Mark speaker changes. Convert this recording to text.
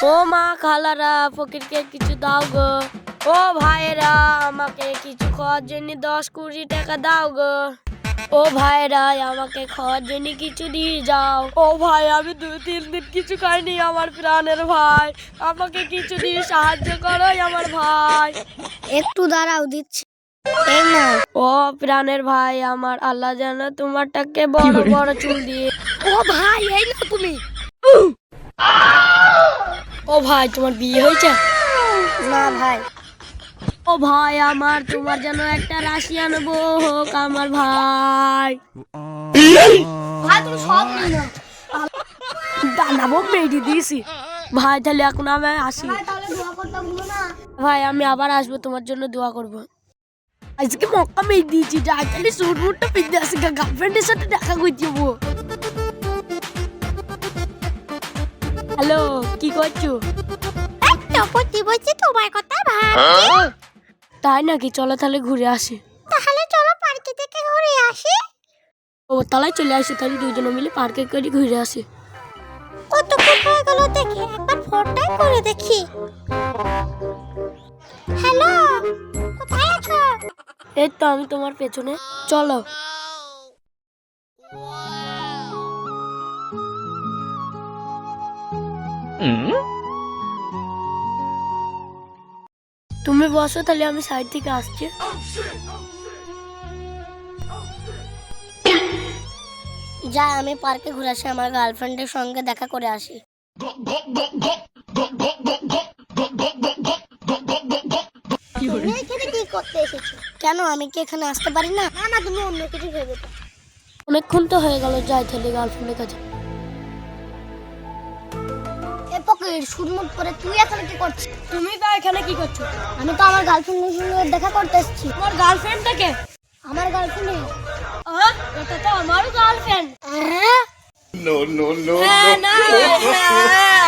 Speaker 1: ও মা খালারা ফকিরকে কিছু দাও গো। ও ভাইরা আমাকে কিছু খাওয়ার জন্য 10-20 টাকা দাও গো। ও ভাইরা আমাকে খাওয়ার জন্য কিছু দিয়ে যাও। ও ভাই আমি 2-3 দিন কিছু খাইনি আমার প্রাণের ভাই, আমাকে কিছু দিয়ে সাহায্য করো আমার ভাই।
Speaker 2: একটু দাঁড়াও, দিচ্ছি। এই না।
Speaker 1: ও প্রাণের ভাই আমার, আল্লাহ জানে তোমারটাকে বড় বড় চুল দিয়ে।
Speaker 2: ও ভাই, এই না তুমি।
Speaker 1: ও ভাই তোমার বিয়ে হয়েছে?
Speaker 2: না ভাই।
Speaker 1: ও ভাই আমার, তোমার যেন একটা রাশিয়ান বউ হোক আমার ভাই।
Speaker 2: ভাই তুমি সব নিও।
Speaker 1: দাঁড়াবো মেরে দিয়েছি ভাই, তাহলে এখন আমি আসি।
Speaker 2: ভাই তাহলে দোয়া করতে ভুলো না।
Speaker 1: ভাই আমি আবার আসবো, তোমার জন্য দোয়া করবো। আজকে মক্কা মেরে দিয়েছি, যাই তাহলে সুট মুটটা পিঁধে আসি, গার্লফ্রেন্ডের সাথে দেখা করতে যাবো। হ্যালো, কি করছো?
Speaker 2: বলছি তোমার কথা ভাবছি।
Speaker 1: তাই নাকি? চলো তাহলে ঘুরে আসি।
Speaker 2: তাহলে চলো পার্কে থেকে ঘুরে আসি।
Speaker 1: ও তাহলে চলে আসি, তাহলে দুজনে মিলে পার্কে করে ঘুরে আসি।
Speaker 2: কতক্ষণ হয়ে গেল দেখি, একবার ফোনটাই করে দেখি। হ্যালো, কোথায় আছো?
Speaker 1: এই তো আমি তোমার পেছনে, চলো। তুমি বসো, তাহলে আমি সাইড থেকে আসছি।
Speaker 2: যা, আমি পার্কে ঘুরে আসি, আমার গার্লফ্রেন্ডের সঙ্গে দেখা করে আসি। তুমি এখানে কি করতে এসেছো? কেন, আমি কি এখানে আসতে পারি না? না না, তুমি অন্য কিছু ভেবে।
Speaker 1: অনেকক্ষণ তো হয়ে গেল, যাই তাহলে গার্লফ্রেন্ডের কাছে।
Speaker 2: এ পকেট শুটমুট করে তুই এখানে কি করছিস?
Speaker 1: তুমি তো এখানে কি করছো?
Speaker 2: আমি তো আমার গার্লফ্রেন্ডের সঙ্গে দেখা করতে এসেছি।
Speaker 1: তোমার গার্লফ্রেন্ডটাকে?
Speaker 2: আমার গার্লফ্রেন্ড?
Speaker 1: এটা তো আমারও গার্লফ্রেন্ড।
Speaker 3: No, no, no,
Speaker 1: হ্যাঁ,
Speaker 3: no.
Speaker 1: না, হ্যাঁ।